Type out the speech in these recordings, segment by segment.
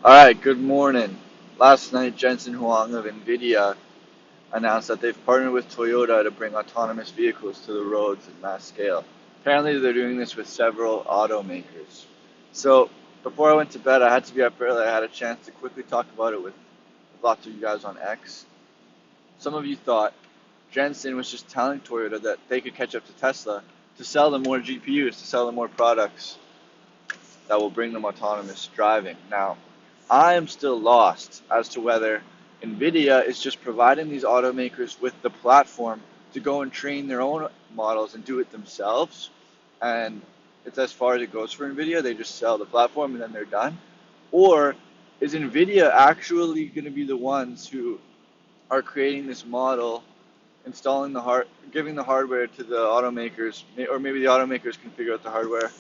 Alright, good morning. Last night, Jensen Huang of Nvidia announced that they've partnered with Toyota to bring autonomous vehicles to the roads at mass scale. Apparently, they're doing this with several automakers. So, before I went to bed, I had to be up early. I had a chance to quickly talk about it with lots of you guys on X. Some of you thought Jensen was just telling Toyota that they could catch up to Tesla to sell them more GPUs, to sell them more products that will bring them autonomous driving. Now, I am still lost as to whether Nvidia is just providing these automakers with the platform to go and train their own models and do it themselves. And it's as far as it goes for Nvidia. They just sell the platform and then they're done. Or is Nvidia actually going to be the ones who are creating this model, installing giving the hardware to the automakers, or maybe the automakers can figure out the hardware?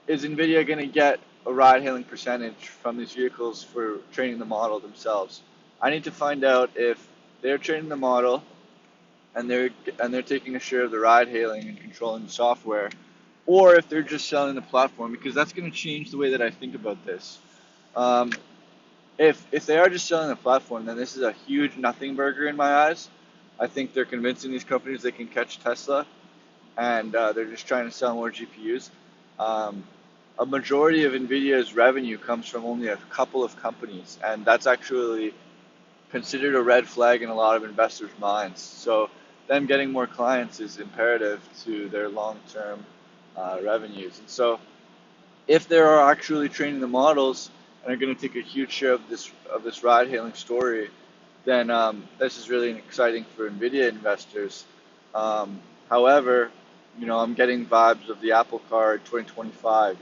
Is Nvidia going to get a ride-hailing percentage from these vehicles for training the model themselves? I need to find out if they're training the model and they're taking a share of the ride-hailing and controlling the software, or if they're just selling the platform, because that's going to change the way that I think about this. Um, if they are just selling the platform, then this is a huge nothing burger in my eyes. I think they're convincing these companies they can catch Tesla, and they're just trying to sell more GPUs. Um, a majority of Nvidia's revenue comes from only a couple of companies, and that's actually considered a red flag in a lot of investors' minds. So, them getting more clients is imperative to their long-term revenues. And so, if they are actually training the models and are going to take a huge share of this ride-hailing story, then this is really exciting for Nvidia investors. However, I'm getting vibes of the Apple Car 2025.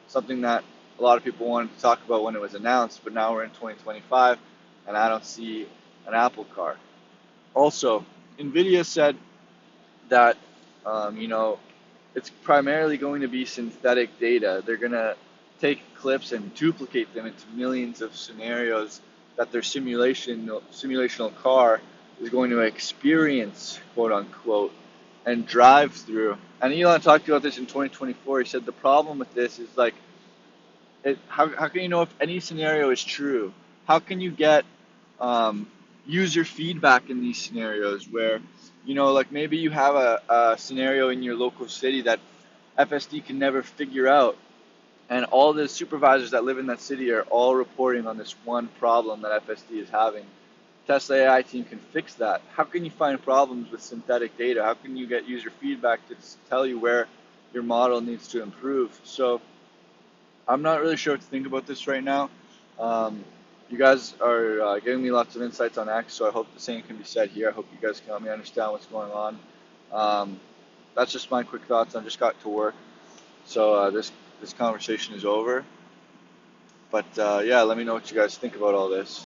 Something that a lot of people wanted to talk about when it was announced, but now we're in 2025, and I don't see an Apple Car. Also, Nvidia said that it's primarily going to be synthetic data. They're going to take clips and duplicate them into millions of scenarios that their simulational car is going to experience, quote unquote, and drive through. And Elon talked about this in 2024. He said the problem with this is like, how can you know if any scenario is true? How can you get user feedback in these scenarios where, like maybe you have a scenario in your local city that FSD can never figure out, and all the supervisors that live in that city are all reporting on this one problem that FSD is having. Tesla AI team can fix that. How can you find problems with synthetic data? How can you get user feedback to tell you where your model needs to improve? So I'm not really sure what to think about this right now. Um, you guys are giving me lots of insights on X, so I hope the same can be said here. I hope you guys can help me understand what's going on. Um, that's just my quick thoughts. I just got to work, so this conversation is over. But yeah, let me know what you guys think about all this.